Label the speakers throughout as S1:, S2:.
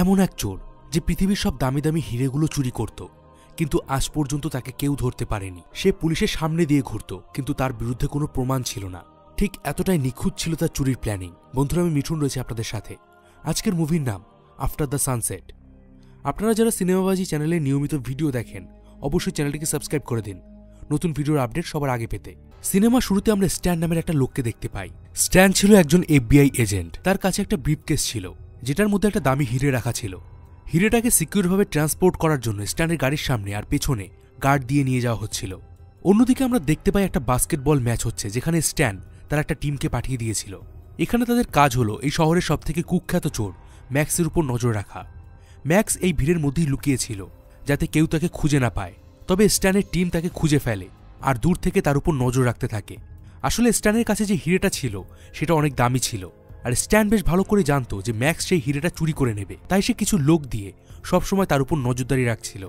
S1: এমন এক চোর যে পৃথিবীর সব দামি দামি হিরেগুলো চুরি করত, কিন্তু আজ পর্যন্ত তাকে কেউ ধরতে পারেনি। সে পুলিশের সামনে দিয়ে ঘুরত, কিন্তু তার বিরুদ্ধে কোনো প্রমাণ ছিল না। ঠিক এতটাই নিখুঁত ছিল তার চুরির প্ল্যানিং। বন্ধুরা, আমি মিঠুন রয়েছে আপনাদের সাথে। আজকের মুভির নাম আফটার দ্য সানসেট। আপনারা যারা সিনেমাবাজি চ্যানেলে নিয়মিত ভিডিও দেখেন, অবশ্যই চ্যানেলটিকে সাবস্ক্রাইব করে দিন নতুন ভিডিওর আপডেট সবার আগে পেতে। সিনেমা শুরুতে আমরা স্ট্যান নামের একটা লোককে দেখতে পাই। স্ট্যান ছিল একজন FBI এজেন্ট। তার কাছে একটা ব্রিফকেস ছিল, যেটার মধ্যে একটা দামি হিরে রাখা ছিল। হিরেটাকে সিকিউরভাবে ট্রান্সপোর্ট করার জন্য স্ট্যানের গাড়ির সামনে আর পেছনে গার্ড দিয়ে নিয়ে যাওয়া হচ্ছিল। অন্যদিকে আমরা দেখতে পাই একটা বাস্কেটবল ম্যাচ হচ্ছে, যেখানে স্ট্যান তার একটা টিমকে পাঠিয়ে দিয়েছিল। এখানে তাদের কাজ হলো এই শহরের সবথেকে কুখ্যাত চোর ম্যাক্সের উপর নজর রাখা। ম্যাক্স এই ভিড়ের মধ্যেই লুকিয়েছিল, যাতে কেউ তাকে খুঁজে না পায়। তবে স্ট্যানের টিম তাকে খুঁজে ফেলে আর দূর থেকে তার উপর নজর রাখতে থাকে। আসলে স্ট্যানের কাছে যে হিরেটা ছিল সেটা অনেক দামি ছিল, আর স্ট্যান বেশ ভালো করে জানতো যে ম্যাক্স সেই হিরেটা চুরি করে নেবে। তাই সে কিছু লোক দিয়ে সবসময় তার উপর নজরদারি রাখছিল।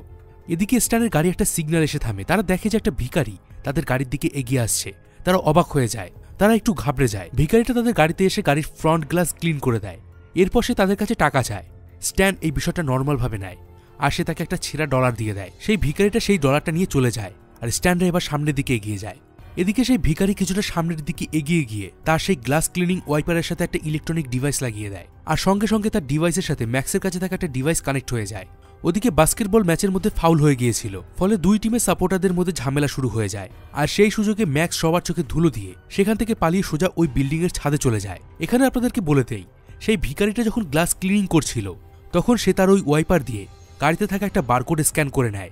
S1: এদিকে স্ট্যানের গাড়ি একটা সিগন্যাল এসে থামে। তারা দেখে যে একটা ভিখারি তাদের গাড়ির দিকে এগিয়ে আসছে। তারা অবাক হয়ে যায়, তারা একটু ঘাবড়ে যায়। ভিখারিটা তাদের গাড়িতে এসে গাড়ির ফ্রন্ট গ্লাস ক্লিন করে দেয়। এরপর সে তাদের কাছে টাকা চায়। স্ট্যান এই বিষয়টা নর্মালভাবে নেয়, আর সে তাকে একটা ছেঁড়া ডলার দিয়ে দেয়। সেই ভিখারিটা সেই ডলারটা নিয়ে চলে যায়, আর স্ট্যানরা এবার সামনের দিকে এগিয়ে যায়। এদিকে সেই ভিখারি কিছুটা সামনের দিকে এগিয়ে গিয়ে তার সেই গ্লাস ক্লিনিং ওয়াইপারের সাথে একটা ইলেকট্রনিক ডিভাইস লাগিয়ে দেয়, আর সঙ্গে সঙ্গে তার ডিভাইসের সাথে ম্যাক্সের কাছে থাকা একটা ডিভাইস কানেক্ট হয়ে যায়। ওদিকে বাস্কেটবল ম্যাচের মধ্যে ফাউল হয়ে গিয়েছিল, ফলে দুই টিমের সাপোর্টারদের মধ্যে ঝামেলা শুরু হয়ে যায়। আর সেই সুযোগে ম্যাক্স সবার চোখে ধুলো দিয়ে সেখান থেকে পালিয়ে সোজা ওই বিল্ডিং এর ছাদে চলে যায়। এখানে আপনাদেরকে বলে দেই, সেই ভিখারিটা যখন গ্লাস ক্লিনিং করছিল তখন সে তার ওই ওয়াইপার দিয়ে গাড়িতে থাকা একটা বারকোড স্ক্যান করে নেয়,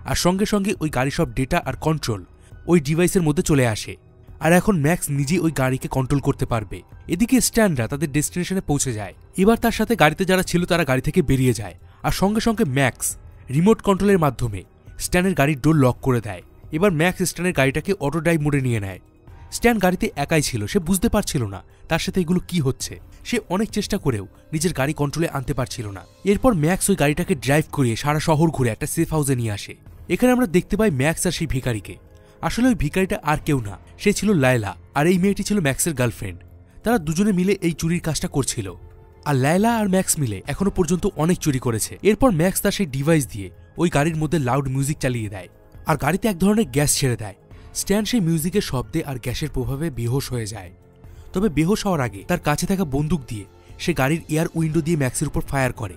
S1: আর সঙ্গে সঙ্গে ওই গাড়ির সব ডেটা আর কন্ট্রোল ওই ডিভাইসের মধ্যে চলে আসে। আর এখন ম্যাক্স নিজে ওই গাড়িকে কন্ট্রোল করতে পারবে। এদিকে স্ট্যানরা তাদের ডেস্টিনেশনে পৌঁছে যায়। এবার তার সাথে গাড়িতে যারা ছিল তারা গাড়ি থেকে বেরিয়ে যায়, আর সঙ্গে সঙ্গে ম্যাক্স রিমোট কন্ট্রোলের মাধ্যমে স্ট্যানের গাড়ির ডোর লক করে দেয়। এবার ম্যাক্স স্ট্যানের গাড়িটাকে অটো ড্রাইভ মোডে নিয়ে নেয়। স্ট্যান গাড়িতে একাই ছিল, সে বুঝতে পারছিল না তার সাথে এগুলো কি হচ্ছে। সে অনেক চেষ্টা করেও নিজের গাড়ি কন্ট্রোলে আনতে পারছিল না। এরপর ম্যাক্স ওই গাড়িটাকে ড্রাইভ করিয়ে সারা শহর ঘুরে একটা সেফ হাউসে নিয়ে আসে। এখানে আমরা দেখতে পাই ম্যাক্স আর সেই ভিখারিকে। আসলে ওই ভিখারিটা আর কেউ না, সে ছিল লায়লা, আর এই মেয়েটি ছিল ম্যাক্সের গার্লফ্রেন্ড। তারা দুজনে মিলে এই চুরির কাজটা করছিল, আর লায়লা আর ম্যাক্স মিলে এখনো পর্যন্ত অনেক চুরি করেছে। এরপর ম্যাক্স তার সেই ডিভাইস দিয়ে ওই গাড়ির মধ্যে লাউড মিউজিক চালিয়ে দেয়, আর গাড়িতে এক ধরনের গ্যাস ছেড়ে দেয়। স্ট্যান সেই মিউজিকের শব্দে আর গ্যাসের প্রভাবে বেহোশ হয়ে যায়। তবে বেহোশ হওয়ার আগে তার কাছে থাকা বন্দুক দিয়ে সে গাড়ির এয়ার উইন্ডো দিয়ে ম্যাক্সের উপর ফায়ার করে,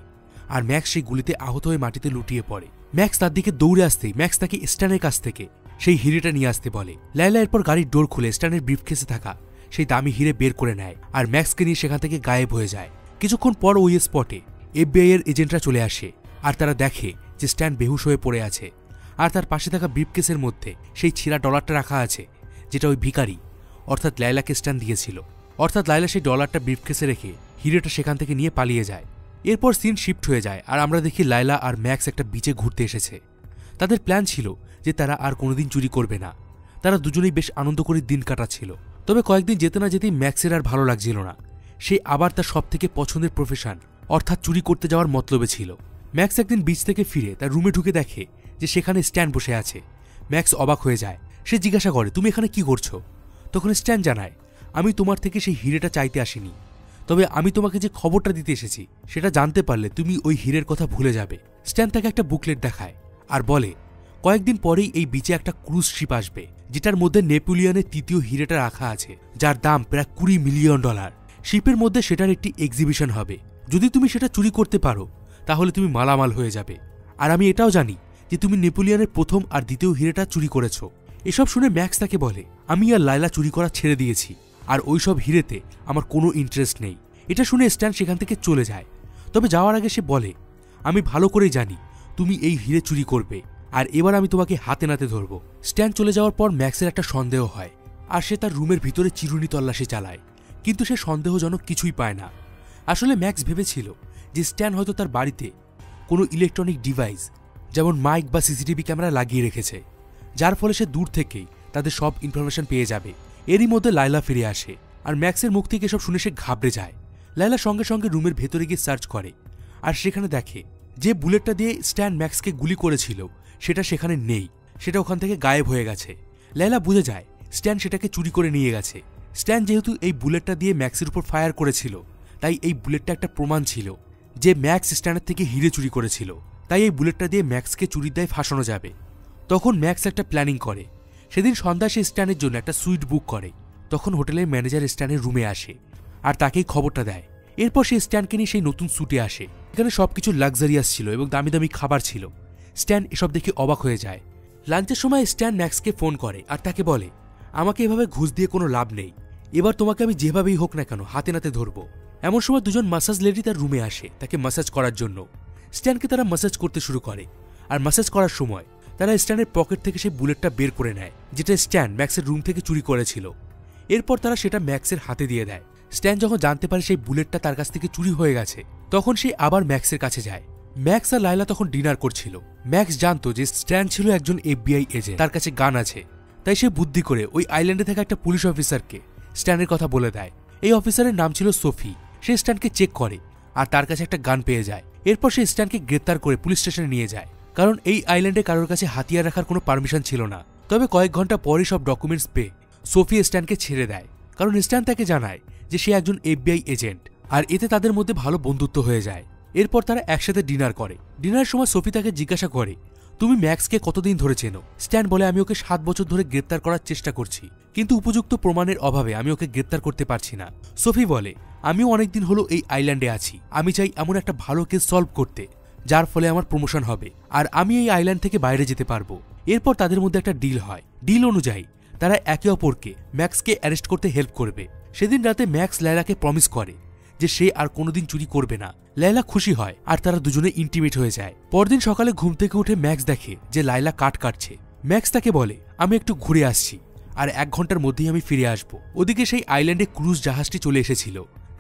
S1: আর ম্যাক্স সেই গুলিতে আহত হয়ে মাটিতে লুটিয়ে পড়ে। ম্যাক্স তার দিকে দৌড়ে আসতেই ম্যাক্স তাকে স্ট্যানের কাছ থেকে সেই হিরেটা নিয়ে আসতে বলে। লায়লা এরপর গাড়ির ডোর খুলে স্ট্যানের ব্রিফকেসে থাকা সেই দামি হিরে বের করে নেয়, আর ম্যাক্সকে নিয়ে সেখান থেকে গায়েব হয়ে যায়। কিছুক্ষণ পর ওই স্পটে FBI এর এজেন্টরা চলে আসে, আর তারা দেখে যে স্ট্যান বেহুশ হয়ে পড়ে আছে, আর তার পাশে থাকা ব্রিফকেসের মধ্যে সেই ছেঁড়া ডলারটা রাখা আছে, যেটা ওই ভিখারি অর্থাৎ লায়লাকে স্ট্যান দিয়েছিল। অর্থাৎ লায়লা সেই ডলারটা ব্রিফকেসে রেখে হিরেটা সেখান থেকে নিয়ে পালিয়ে যায়। এরপর সিন শিফট হয়ে যায়, আর আমরা দেখি লায়লা আর ম্যাক্স একটা বিচে ঘুরতে এসেছে। তাদের প্ল্যান ছিল যে তারা আর কোনোদিন চুরি করবে না। তারা দুজনেই বেশ আনন্দ করে দিন কাটাচ্ছিল। তবে কয়েকদিন যেতে না যেতেই ম্যাক্সের আর ভালো লাগছিল না। সে আবার তার সবথেকে পছন্দের প্রফেশন অর্থাৎ চুরি করতে যাওয়ার মতলবে ছিল। ম্যাক্স একদিন বিচ থেকে ফিরে তার রুমে ঢুকে দেখে যে সেখানে স্ট্যান বসে আছে। ম্যাক্স অবাক হয়ে যায়। সে জিজ্ঞাসা করে, তুমি এখানে কি করছো? তখন স্ট্যান জানায়, আমি তোমার থেকে সেই হিরেটা চাইতে আসিনি, তবে আমি তোমাকে যে খবরটা দিতে এসেছি সেটা জানতে পারলে তুমি ওই হিরের কথা ভুলে যাবে। স্ট্যান তাকে একটা বুকলেট দেখায় আর বলে, কয়েকদিন পরেই এই বিচে একটা ক্রুজ শিপ আসবে, যেটার মধ্যে নেপোলিয়নের তৃতীয় হিরেটা রাখা আছে, যার দাম প্রায় $20 মিলিয়ন। শিপের মধ্যে সেটার একটি এক্সিবিশন হবে। যদি তুমি সেটা চুরি করতে পারো তাহলে তুমি মালামাল হয়ে যাবে। আর আমি এটাও জানি যে তুমি নেপোলিয়নের প্রথম আর দ্বিতীয় হিরেটা চুরি করেছ। এসব শুনে ম্যাক্স তাকে বলে, আমি আর লায়লা চুরি করা ছেড়ে দিয়েছি, আর ওইসব হিরেতে আমার কোনো ইন্টারেস্ট নেই। এটা শুনে স্ট্যান সেখান থেকে চলে যায়। তবে যাওয়ার আগে সে বলে, আমি ভালো করেই জানি তুমি এই হিরে চুরি করবে, আর এবার আমি তোমাকে হাতে নাতে ধরব। স্ট্যান চলে যাওয়ার পর ম্যাক্সের একটা সন্দেহ হয়, আর সে তার রুমের ভিতরে চিরুনি তল্লাশি চালায়, কিন্তু সে সন্দেহজনক কিছুই পায় না। আসলে ম্যাক্স ভেবেছিল যে স্ট্যান হয়তো তার বাড়িতে কোনো ইলেকট্রনিক ডিভাইস যেমন মাইক বা CCTV ক্যামেরা লাগিয়ে রেখেছে, যার ফলে সে দূর থেকেই তাদের সব ইনফরমেশন পেয়ে যাবে। এরই মধ্যে লায়লা ফিরে আসে, আর ম্যাক্সের মুখ থেকে এসব শুনে সে ঘাবড়ে যায়। লায়লা সঙ্গে সঙ্গে রুমের ভেতরে গিয়ে সার্চ করে, আর সেখানে দেখে যে বুলেটটা দিয়ে স্ট্যান ম্যাক্সকে গুলি করেছিল সেটা সেখানে নেই, সেটা ওখান থেকে গায়েব হয়ে গেছে। লায়লা বুঝে যায় স্ট্যান সেটাকে চুরি করে নিয়ে গেছে। স্ট্যান যেহেতু এই বুলেটটা দিয়ে ম্যাক্সের উপর ফায়ার করেছিল, তাই এই বুলেটটা একটা প্রমাণ ছিল যে ম্যাক্স স্ট্যানের থেকে হিরে চুরি করেছিল, তাই এই বুলেটটা দিয়ে ম্যাক্সকে চুরির দায়ে ফাঁসানো যাবে। তখন ম্যাক্স একটা প্ল্যানিং করে। সেদিন সন্ধ্যা সে স্ট্যানের জন্য একটা সুইট বুক করে। তখন হোটেলের ম্যানেজার স্ট্যানের রুমে আসে আর তাকেই খবরটা দেয়। এরপর সে স্ট্যানকে নিয়ে সেই নতুন স্যুটে আসে। এখানে সবকিছু লাক্সারিয়াস ছিল এবং দামি দামি খাবার ছিল। স্ট্যান এসব দেখে অবাক হয়ে যায়। লাঞ্চের সময় স্ট্যান ম্যাক্সকে ফোন করে আর তাকে বলে, আমাকে এভাবে ঘুষ দিয়ে কোনো লাভ নেই, এবার তোমাকে আমি যেভাবেই হোক না কেন হাতে নাতে ধরবো। এমন সময় দুজন মাসাজ লেডি তার রুমে আসে তাকে মাসাজ করার জন্য। স্ট্যানকে তারা মাসাজ করতে শুরু করে আর মাসাজ করার সময় তারা স্ট্যানের পকেট থেকে সেই বুলেটটা বের করে নেয়, যেটা স্ট্যান ম্যাক্সের রুম থেকে চুরি করেছিল। এরপর তারা সেটা ম্যাক্সের হাতে দিয়ে দেয়। স্ট্যান যখন জানতে পারে সেই বুলেটটা তার কাছ থেকে চুরি হয়ে গেছে, তখন সে আবার ম্যাক্সের কাছে যায়। ম্যাক্স আর লায়লা তখন ডিনার করছিল। ম্যাক্স জানতো যে স্ট্যান ছিল একজন FBI এজেন্ট, তার কাছে গান আছে। তাই সে বুদ্ধি করে ওই আইল্যান্ডে থাকা একটা পুলিশ অফিসারকে স্ট্যানের কথা বলে দেয়। এই অফিসারের নাম ছিল সোফি। সে স্ট্যানকে চেক করে আর তার কাছে একটা গান পেয়ে যায়। এরপর সে স্ট্যানকে গ্রেপ্তার করে পুলিশ স্টেশনে নিয়ে যায়, কারণ এই আইল্যান্ডে কারোর কাছে হাতিয়ার রাখার কোনো পারমিশন ছিল না। তবে কয়েক ঘন্টা পরই সব ডকুমেন্টস পেয়ে সোফি স্ট্যানকে ছেড়ে দেয়, কারণ স্ট্যান তাকে জানায় যে সে একজন FBI এজেন্ট, আর এতে তাদের মধ্যে ভালো বন্ধুত্ব হয়ে যায়। এরপর তারা একসাথে ডিনার করে। ডিনারের সময় সোফি তাকে জিজ্ঞাসা করে, তুমি ম্যাক্সকে কতদিন ধরে চেনো? স্ট্যান বলে, আমি ওকে 7 বছর ধরে গ্রেপ্তার করার চেষ্টা করছি, কিন্তু উপযুক্ত প্রমাণের অভাবে আমি ওকে গ্রেপ্তার করতে পারছি না। সোফি বলে, আমিও অনেকদিন হলো এই আইল্যান্ডে আছি, আমি চাই এমন একটা ভালো কেস সলভ করতে যার ফলে আমার প্রমোশন হবে আর আমি এই আইল্যান্ড থেকে বাইরে যেতে পারবো। এরপর তাদের মধ্যে একটা ডিল হয়। ডিল অনুযায়ী তারা একে অপরকে ম্যাক্সকে অ্যারেস্ট করতে হেল্প করবে। সেদিন রাতে ম্যাক্স লায়লাকে প্রমিস করে যে সে আর কোনোদিন চুরি করবে না। লায়লা খুশি হয় আর তারা দুজনে ইন্টিমেট হয়ে যায়। পরদিন সকালে ঘুম থেকে উঠে ম্যাক্স দেখে যে লায়লা কাঠ কাটছে। ম্যাক্স তাকে বলে, আমি একটু ঘুরে আসছি আর 1 ঘন্টার মধ্যেই আমি ফিরে আসব। ওদিকে সেই আইল্যান্ডে ক্রুজ জাহাজটি চলে এসেছিল,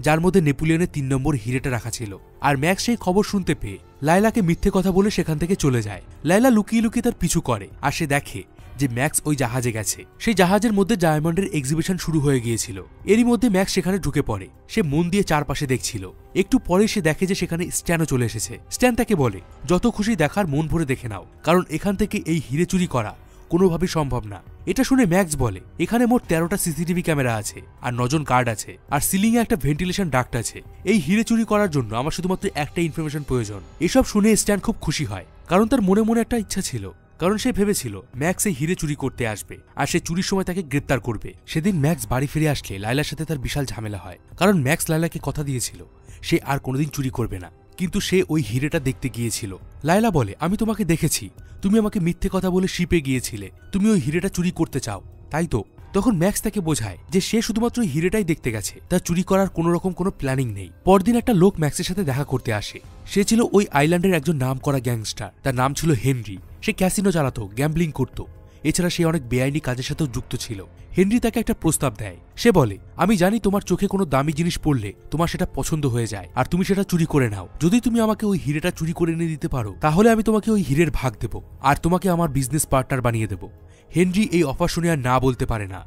S1: যার মধ্যে নেপোলিয়নের 3 নম্বর হিরেটা রাখা ছিল। আর ম্যাক্স সেই খবর শুনতে পেয়ে লায়লাকে মিথ্যে কথা বলে সেখান থেকে চলে যায়। লায়লা লুকিয়ে লুকিয়ে তার পিছু করে আর সে দেখে যে ম্যাক্স ওই জাহাজে গেছে। সেই জাহাজের মধ্যে ডায়মন্ডের এক্সিবিশন শুরু হয়ে গিয়েছিল। এরই মধ্যে ম্যাক্স সেখানে ঢুকে পড়ে। সে মন দিয়ে চারপাশে দেখছিল। একটু পরে সে দেখে যে সেখানে স্ট্যানও চলে এসেছে। স্ট্যান তাকে বলে, যত খুশি দেখার মন ভরে দেখে নাও, কারণ এখান থেকে এই হিরে চুরি করা কোনোভাবেই সম্ভব না। এটা শুনে ম্যাক্স বলে, এখানে মোট 13টা CCTV ক্যামেরা আছে আর 9 জন গার্ড আছে আর সিলিংয়ে একটা ভেন্টিলেশন ডাক্ট আছে। এই হিরে চুরি করার জন্য আমার শুধুমাত্র একটা ইনফরমেশন প্রয়োজন। এসব শুনে স্ট্যান খুব খুশি হয়, কারণ তার মনে মনে একটা ইচ্ছা ছিল। কারণ সে ভেবেছিল ম্যাক্স এই হিরে চুরি করতে আসবে আর সে চুরির সময় তাকে গ্রেপ্তার করবে। সেদিন ম্যাক্স বাড়ি ফিরে আসলে লায়লার সাথে তার বিশাল ঝামেলা হয়, কারণ ম্যাক্স লায়লাকে কথা দিয়েছিল সে আর কোনোদিন চুরি করবে না, কিন্তু সে ওই হিরেটা দেখতে গিয়েছিল। লায়লা বলে, আমি তোমাকে দেখেছি, তুমি আমাকে মিথ্যে কথা বলে শিপে গিয়েছিলে, তুমি ওই হিরেটা চুরি করতে চাও, তাই তো? তখন ম্যাক্স তাকে বোঝায় যে সে শুধুমাত্র হিরেটাই দেখতে গেছে, তার চুরি করার কোনো রকম কোনো প্ল্যানিং নেই। পরদিন একটা লোক ম্যাক্সের সাথে দেখা করতে আসে। সে ছিল ওই আইল্যান্ডের একজন নামকরা গ্যাংস্টার। তার নাম ছিল হেনরি। সে ক্যাসিনো চালাতো, গ্যাম্বলিং করত, এছাড়া সে অনেক বেআইনি কাজের সাথেও যুক্ত ছিল। হেনরি তাকে একটা প্রস্তাব দেয়। সে বলে, আমি জানি তোমার চোখে কোনো দামি জিনিস পড়লে তোমার সেটা পছন্দ হয়ে যায় আর তুমি সেটা চুরি করে নাও। যদি তুমি আমাকে ওই হিরেটা চুরি করে এনে দিতে পারো, তাহলে আমি তোমাকে ওই হিরের ভাগ দেব আর তোমাকে আমার বিজনেস পার্টনার বানিয়ে দেব। হেনরি এই অফার শুনে আর না বলতে পারে না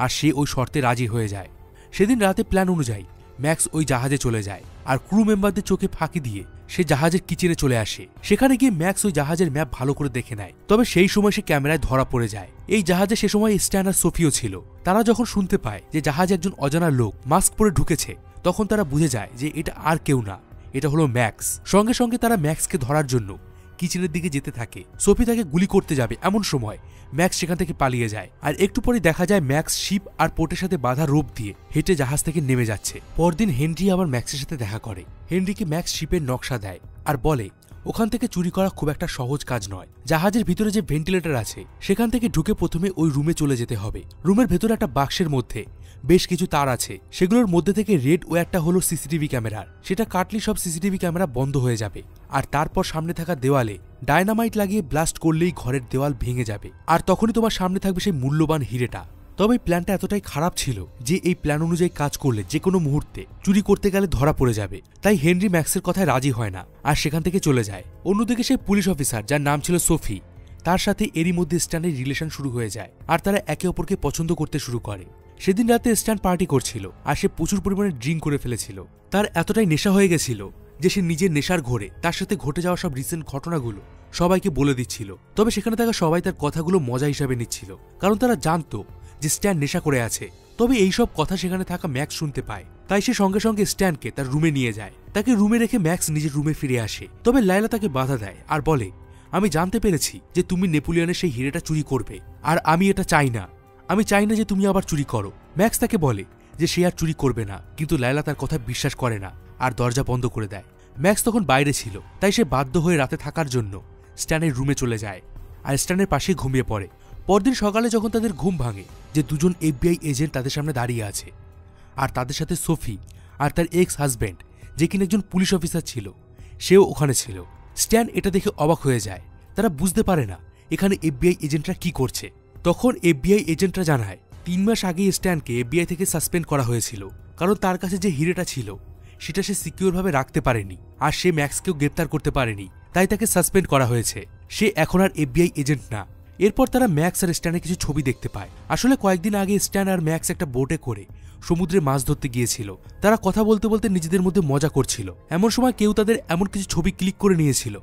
S1: আর সে ওই শর্তে রাজি হয়ে যায়। সেদিন রাতে প্ল্যান অনুযায়ী ম্যাক্স ওই জাহাজে চলে যায় আর ক্রু মেম্বারদের চোখে ফাঁকি দিয়ে সে জাহাজের কিচেনে চলে আসে। সেখানে গিয়ে ম্যাক্স ওই জাহাজের ম্যাপ ভালো করে দেখে নেয়। তবে সেই সময় সে ক্যামেরায় ধরা পড়ে যায়। এই জাহাজে সে সময় স্ট্যান আর সোফিও ছিল। তারা যখন শুনতে পায় যে জাহাজে একজন অজানা লোক মাস্ক পরে ঢুকেছে, তখন তারা বুঝে যায় যে এটা আর কেউ না, এটা হলো ম্যাক্স। সঙ্গে সঙ্গে তারা ম্যাক্সকে ধরার জন্য কিচেনের দিকে যেতে থাকে। সোফি তাকে গুলি করতে যাবে, এমন সময় ম্যাক্স সেখান থেকে পালিয়ে যায়। আর একটু পরে দেখা যায় ম্যাক্স শিপ আর পোর্টের সাথে বাঁধা রোপ দিয়ে হেঁটে জাহাজ থেকে নেমে যাচ্ছে। পরদিন হেনরি আবার ম্যাক্সের সাথে দেখা করে। হেনরিকে ম্যাক্স শিপের নকশা দেয় আর বলে, ওখান থেকে চুরি করা খুব একটা সহজ কাজ নয়। জাহাজের ভিতরে যে ভেন্টিলেটর আছে সেখান থেকে ঢুকে প্রথমে ওই রুমে চলে যেতে হবে। রুমের ভেতরে একটা বাক্সের মধ্যে বেশ কিছু তার আছে। সেগুলোর মধ্যে থেকে রেড ওয়্যারটা হলো CCTV ক্যামেরার। সেটা কাটলে সব CCTV ক্যামেরা বন্ধ হয়ে যাবে। আর তারপর সামনে থাকা দেওয়ালে ডায়নামাইট লাগিয়ে ব্লাস্ট করলেই ঘরের দেওয়াল ভেঙে যাবে আর তখনই তোমার সামনে থাকবে সেই মূল্যবান হিরেটা। তবে এই প্ল্যানটা এতটাই খারাপ ছিল যে এই প্ল্যান অনুযায়ী কাজ করলে যে কোনো মুহূর্তে চুরি করতে গেলে ধরা পড়ে যাবে। তাই হেনরি ম্যাক্সের কথায় রাজি হয় না আর সেখান থেকে চলে যায়। অন্যদিকে সেই পুলিশ অফিসার যার নাম ছিল সোফি, তার সাথে এরই মধ্যে স্ট্যানের রিলেশন শুরু হয়ে যায় আর তারা একে অপরকে পছন্দ করতে শুরু করে। সেদিন রাতে স্ট্যান পার্টি করছিল আর সে প্রচুর পরিমাণে ড্রিঙ্ক করে ফেলেছিল। তার এতটাই নেশা হয়ে গেছিল যে সে নিজের নেশার ঘোরে তার সাথে ঘটে যাওয়া সব রিসেন্ট ঘটনাগুলো সবাইকে বলে দিচ্ছিল। তবে সেখানে থাকা সবাই তার কথাগুলো মজা হিসাবে নিচ্ছিল, কারণ তারা জানতো যে স্ট্যান নেশা করে আছে। তবে এইসব কথা সেখানে থাকা ম্যাক্স শুনতে পায়, তাই সে সঙ্গে সঙ্গে স্ট্যানকে তার রুমে নিয়ে যায় তাকে রুমে রেখে ম্যাক্স নিজের রুমে ফিরে আসে। তবে লায়লা তাকে বাধা দেয় আর বলে, আমি জানতে পেরেছি যে তুমি নেপোলিয়নের সেই হিরেটা চুরি করবে, আর আমি এটা চাই না। আমি চাই না যে তুমি আবার চুরি করো। ম্যাক্স তাকে বলে যে সে আর চুরি করবে না, কিন্তু লায়লা তার কথা বিশ্বাস করে না আর দরজা বন্ধ করে দেয়। ম্যাক্স তখন বাইরে ছিল, তাই সে বাধ্য হয়ে রাতে থাকার জন্য স্ট্যানের রুমে চলে যায় আর স্ট্যানের পাশে ঘুমিয়ে পড়ে। পরদিন সকালে যখন তাদের ঘুম ভাঙে যে দুজন FBI এজেন্ট তাদের সামনে দাঁড়িয়ে আছে, আর তাদের সাথে সোফি আর তার এক্স হাজব্যান্ড, যে কিনা একজন পুলিশ অফিসার ছিল, সেও ওখানে ছিল। স্ট্যান এটা দেখে অবাক হয়ে যায়। তারা বুঝতে পারে না এখানে FBI এজেন্টরা কি করছে। তখন FBI এজেন্টরা জানায় 3 মাস আগেই স্ট্যানকে FBI থেকে সাসপেন্ড করা হয়েছিল, কারণ তার কাছে যে হিরেটা ছিল সেটা সে সিকিউরভাবে রাখতে পারেনি, আর সে ম্যাক্সকেও গ্রেপ্তার করতে পারেনি, তাই তাকে সাসপেন্ড করা হয়েছে। সে এখন আর FBI এজেন্ট না। এরপর তারা ম্যাক্স আর স্ট্যানের কিছু ছবি দেখতে পায়। আসলে কয়েকদিন আগে স্ট্যান আর ম্যাক্স একটা বোটে করে সমুদ্রে মাছ ধরতে গিয়েছিল। তারা কথা বলতে বলতে নিজেদের মধ্যে মজা করছিল। এমন সময় কেউ তাদের এমন কিছু ছবি ক্লিক করে নিয়েছিল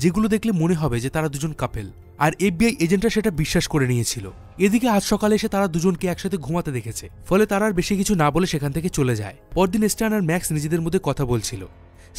S1: যেগুলো দেখলে মনে হবে যে তারা দুজন কাপেল, আর FBI এজেন্টরা সেটা বিশ্বাস করে নিয়েছিল। এদিকে আজ সকালে এসে তারা দুজনকে একসাথে ঘুমাতে দেখেছে, ফলে তারা আর বেশি কিছু না বলে সেখান থেকে চলে যায়। পরদিন স্ট্যান আর ম্যাক্স নিজেদের মধ্যে কথা বলছিল।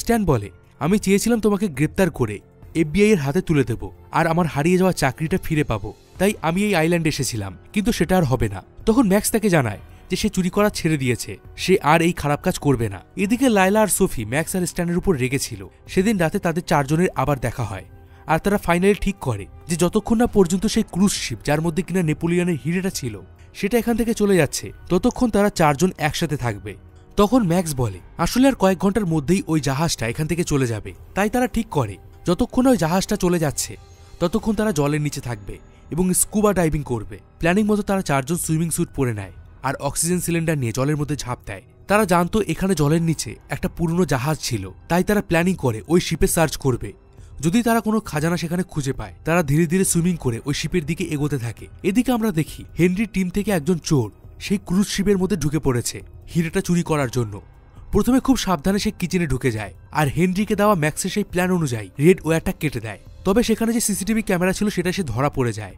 S1: স্ট্যান বলে, আমি চেয়েছিলাম তোমাকে গ্রেপ্তার করে FBI এর হাতে তুলে দেব আর আমার হারিয়ে যাওয়া চাকরিটা ফিরে পাবো, তাই আমি এই আইল্যান্ডে এসেছিলাম, কিন্তু সেটা আর হবে না। তখন ম্যাক্স তাকে জানায় যে সে চুরি করা ছেড়ে দিয়েছে, সে আর এই খারাপ কাজ করবে না। এদিকে লায়লা আর সোফি ম্যাক্স আর স্ট্যানের উপর রেগেছিল। সেদিন রাতে তাদের চারজনের আবার দেখা হয়, আর তারা ফাইনালি ঠিক করে যে যতক্ষণ না পর্যন্ত সেই ক্রুজ শিপ যার মধ্যে কিনা নেপোলিয়নের হিরেটা ছিল সেটা এখান থেকে চলে যাচ্ছে, ততক্ষণ তারা চারজন একসাথে থাকবে। তখন ম্যাক্স বলে, আসলে আর কয়েক ঘন্টার মধ্যেই ওই জাহাজটা এখান থেকে চলে যাবে, তাই তারা ঠিক করে যতক্ষণ ওই জাহাজটা চলে যাচ্ছে ততক্ষণ তারা জলের নিচে থাকবে এবং স্কুবা ডাইভিং করবে। প্ল্যানিং মতো তারা চারজন সুইমিং স্যুট পরে নেয় আর অক্সিজেন সিলিন্ডার নিয়ে জলের মধ্যে ঝাঁপ দেয়। তারা জানতো এখানে জলের নিচে একটা পুরনো জাহাজ ছিল, তাই তারা প্ল্যানিং করে ওই শিপে সার্চ করবে। যদি তারা কোনো খাজানা সেখানে খুঁজে পায়, তারা ধীরে ধীরে সুইমিং করে ওই শিপের দিকে এগোতে থাকে। এদিকে আমরা দেখি হেনরির টিম থেকে একজন চোর সেই ক্রুজ শিপের মধ্যে ঢুকে পড়েছে হিরেটা চুরি করার জন্য। প্রথমে খুব সাবধানে সে কিচেনে ঢুকে যায় আর হেনরিকে দেওয়া ম্যাক্সের সেই প্ল্যান অনুযায়ী রেড ওয়্যারটা কেটে দেয়। তবে সেখানে যে সিসিটিভি ক্যামেরা ছিল সেটা সে ধরা পড়ে যায়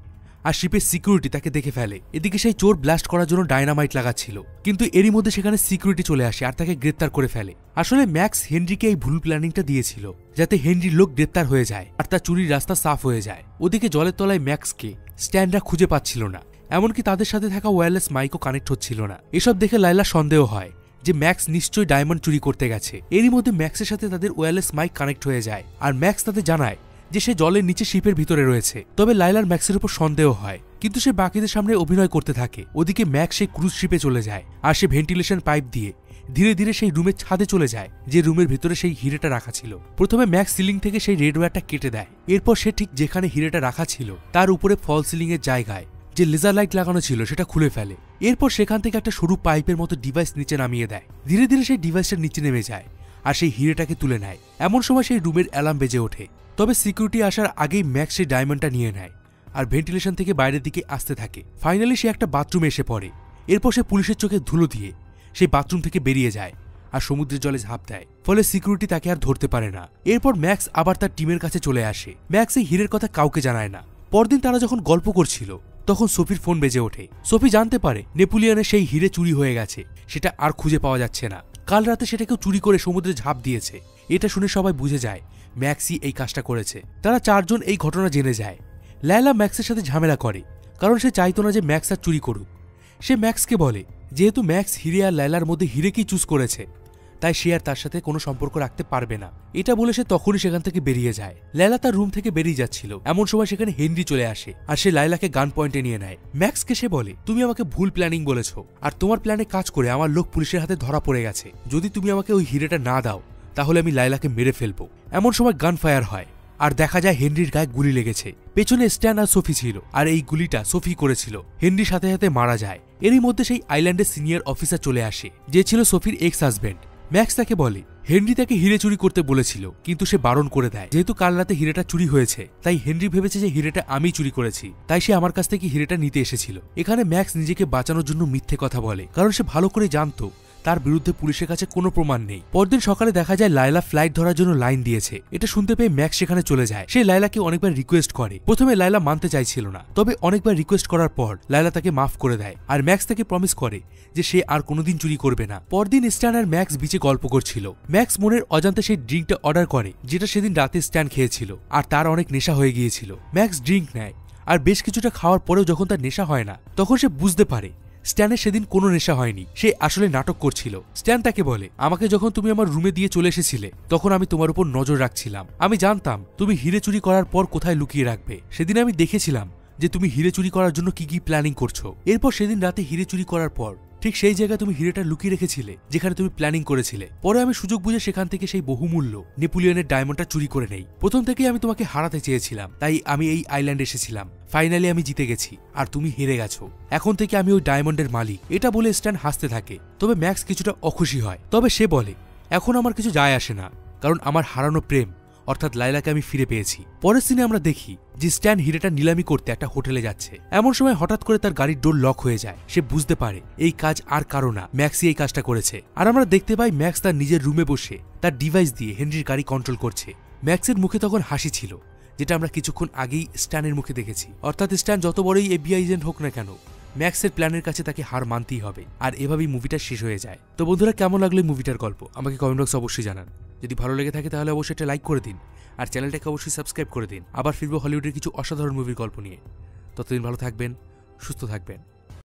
S1: আর শিপের সিকিউরিটি তাকে দেখে ফেলে। এদিকে সেই চোর ব্লাস্ট করার জন্য ডায়নামাইট লাগাচ্ছিল, কিন্তু এরই মধ্যে সেখানে সিকিউরিটি চলে আসে আর তাকে গ্রেপ্তার করে ফেলে। আসলে ম্যাক্স হেনরিকে এই ভুল প্ল্যানিংটা দিয়েছিল যাতে হেনরির লোক গ্রেপ্তার হয়ে যায় আর তার চুরির রাস্তা সাফ হয়ে যায়। ওদিকে জলের তলায় ম্যাক্সকে স্ট্যানরা খুঁজে পাচ্ছিল না, এমনকি তাদের সাথে থাকা ওয়্যারলেস মাইকও কানেক্ট হচ্ছিল না। এসব দেখে লায়লা সন্দেহ হয় যে ম্যাক্স নিশ্চয়ই ডায়মন্ড চুরি করতে গেছে। এরই মধ্যে ম্যাক্সের সাথে তাদের ওয়্যারলেস মাইক কানেক্ট হয়ে যায় আর ম্যাক্স তাদের জানায় যে সে জলের নিচে শিপের ভিতরে রয়েছে। তবে লায়লার ম্যাক্সের উপর সন্দেহ হয়, কিন্তু সে বাকিদের সামনে অভিনয় করতে থাকে। ওদিকে ম্যাক্স সেই ক্রুজ শিপে চলে যায় আর সে ভেন্টিলেশন পাইপ দিয়ে ধীরে ধীরে সেই রুমের ছাদে চলে যায় যে রুমের ভিতরে সেই হিরেটা রাখা ছিল। প্রথমে ম্যাক্স সিলিং থেকে সেই রেড ওয়্যারটা কেটে দেয়। এরপর সে ঠিক যেখানে হিরেটা রাখা ছিল তার উপরে ফল সিলিং এর জায়গায় যে লেজার লাইট লাগানো ছিল সেটা খুলে ফেলে। এরপর সেখান থেকে একটা সরু পাইপের মতো ডিভাইস নিচে নামিয়ে দেয়। ধীরে ধীরে সেই ডিভাইসটা নিচে নেমে যায় আর সেই হিরেটাকে তুলে নেয়। এমন সময় সেই রুমের অ্যালার্ম বেজে ওঠে। তবে সিকিউরিটি আসার আগেই ম্যাক্স সেই ডায়মন্ডটা নিয়ে নেয় আর ভেন্টিলেশন থেকে বাইরের দিকে আসতে থাকে। ফাইনালি সে একটা বাথরুমে এসে পড়ে। এরপর সে পুলিশের চোখে ধুলো দিয়ে সেই বাথরুম থেকে বেরিয়ে যায় আর সমুদ্রের জলে ঝাঁপ দেয়, ফলে সিকিউরিটি তাকে আর ধরতে পারে না। এরপর ম্যাক্স আবার তার টিমের কাছে চলে আসে। ম্যাক্স এই হিরের কথা কাউকে জানায় না। পরদিন তারা যখন গল্প করছিল তখন সোফির ফোন বেজে ওঠে। সোফি জানতে পারে নেপোলিয়নের সেই হিরে চুরি হয়ে গেছে, সেটা আর খুঁজে পাওয়া যাচ্ছে না। কাল রাতে সেটা কেউ চুরি করে সমুদ্রে ঝাঁপ দিয়েছে। এটা শুনে সবাই বুঝে যায় ম্যাক্সই এই কাজটা করেছে। তারা চারজন এই ঘটনা জেনে যায়। লায়লা ম্যাক্সের সাথে ঝামেলা করে, কারণ সে চাইতো না যে ম্যাক্স আর চুরি করুক। সে ম্যাক্সকে বলে যেহেতু ম্যাক্স হিরে আর লায়লার মধ্যে হিরেকেই চুজ করেছে, তাই সে আর তার সাথে কোনো সম্পর্ক রাখতে পারবে না। এটা বলে সে তখনই সেখান থেকে বেরিয়ে যায়। লায়লা তার রুম থেকে বেরিয়ে যাচ্ছিল, এমন সময় সেখানে হেনরি চলে আসে আর সে লায়লাকে গান পয়েন্টে নিয়ে নেয়। ম্যাক্সকে সে বলে, তুমি আমাকে ভুল প্ল্যানিং বলেছ, আর তোমার প্ল্যানে কাজ করে আমার লোক পুলিশের হাতে ধরা পড়ে গেছে। যদি তুমি আমাকে ওই হিরেটা না দাও তাহলে আমি লায়লাকে মেরে ফেলবো। এমন সময় গান ফায়ার হয় আর দেখা যায় হেনরির গায়ে গুলি লেগেছে। পেছনে স্ট্যান আর সোফি ছিল আর এই গুলিটা সোফি করেছিল। হেনরি সাথে সাথে মারা যায়। এরই মধ্যে সেই আইল্যান্ডের সিনিয়র অফিসার চলে আসে, যে ছিল সোফির এক্স হাজব্যান্ড। ম্যাক্স তাকে বলে হেনরি তাকে হিরে চুরি করতে বলেছিল, কিন্তু সে বারণ করে দেয়। যেহেতু কাল রাতে হিরেটা চুরি হয়েছে, তাই হেনরি ভেবেছে যে হিরেটা আমি চুরি করেছি, তাই সে আমার কাছ থেকে হিরেটা নিতে এসেছিল। এখানে ম্যাক্স নিজেকে বাঁচানোর জন্য মিথ্যে কথা বলে, কারণ সে ভালো করে জানতো তার বিরুদ্ধে পুলিশের কাছে কোনো প্রমাণ নেই। পরদিন সকালে দেখা যায় লায়লা ফ্লাইট ধরার জন্য লাইন দিয়েছে। এটা শুনতে পেয়ে ম্যাক্স সেখানে চলে যায়। সে লায়লাকে অনেকবার রিকোয়েস্ট করে। প্রথমে লায়লা মানতে চাইছিল না, তবে অনেকবার রিকোয়েস্ট করার পর লায়লা তাকে মাফ করে দেয় আর ম্যাক্স তাকে প্রমিস করে যে সে আর কোনোদিন চুরি করবে না। পরদিন স্ট্যান আর ম্যাক্স বিচে গল্প করছিল। ম্যাক্স মনের অজান্তে সেই ড্রিঙ্কটা অর্ডার করে যেটা সেদিন রাতে স্ট্যান খেয়েছিল, আর তার অনেক নেশা হয়ে গিয়েছিল। ম্যাক্স ড্রিঙ্ক নেয়, আর বেশ কিছুটা খাওয়ার পরেও যখন তার নেশা হয় না, তখন সে বুঝতে পারে স্ট্যানের সেদিন কোনো নেশা হয়নি, সে আসলে নাটক করছিল। স্ট্যান তাকে বলে, আমাকে যখন তুমি আমার রুমে দিয়ে চলে এসেছিলে তখন আমি তোমার উপর নজর রাখছিলাম। আমি জানতাম তুমি হিরে চুরি করার পর কোথায় লুকিয়ে রাখবে। সেদিন আমি দেখেছিলাম যে তুমি হিরে চুরি করার জন্য কি কি প্ল্যানিং করছো। এরপর সেদিন রাতে হিরে চুরি করার পর ঠিক সেই জায়গায় তুমি হিরেটা লুকিয়ে রেখেছিলে যেখানে তুমি প্ল্যানিং করেছিলে। পরে আমি সুযোগ বুঝে সেখান থেকে সেই বহুমূল্য নেপোলিয়নের ডায়মন্ডটা চুরি করে নেই। প্রথম থেকেই আমি তোমাকে হারাতে চেয়েছিলাম, তাই আমি এই আইল্যান্ডে এসেছিলাম। ফাইনালি আমি জিতে গেছি আর তুমি হেরে গেছো। এখন থেকে আমি ওই ডায়মন্ডের মালিক। এটা বলে স্ট্যান হাসতে থাকে। তবে ম্যাক্স কিছুটা অখুশি হয়। তবে সে বলে, এখন আমার কিছু যায় আসে না, কারণ আমার হারানো প্রেম অর্থাৎ লায়লাকে আমি ফিরে পেয়েছি। পরের সিনে আমরা দেখি যে স্ট্যান হিরেটা নিলামি করতে একটা হোটেলে যাচ্ছে। এমন সময় হঠাৎ করে তার গাড়ির ডোর লক হয়ে যায়। সে বুঝতে পারে এই কাজ আর কারো না, ম্যাক্সই এই কাজটা করেছে। আর আমরা দেখতে পাই ম্যাক্স তার নিজের রুমে বসে তার ডিভাইস দিয়ে হেনরির গাড়ি কন্ট্রোল করছে। ম্যাক্সের মুখে তখন হাসি ছিল, যেটা আমরা কিছুক্ষণ আগেই স্ট্যানের মুখে দেখেছি। অর্থাৎ স্ট্যান যত বড়ই FBI এজেন্ট হোক না কেন, ম্যাক্সের প্ল্যানের কাছে তাকে হার মানতেই হবে। আর এভাবেই মুভিটা শেষ হয়ে যায়। তো বন্ধুরা, কেমন লাগলো এই মুভিটার গল্প আমাকে কমেন্ট বক্সে অবশ্যই জানান। যদি ভালো লেগে থাকে তাহলে অবশ্যই একটা লাইক করে দিন, আর চ্যানেলটাকে অবশ্যই সাবস্ক্রাইব করে দিন। আবার ফিরবো হলিউডের কিছু অসাধারণ মুভির গল্প নিয়ে। ততদিন ভালো থাকবেন, সুস্থ থাকবেন।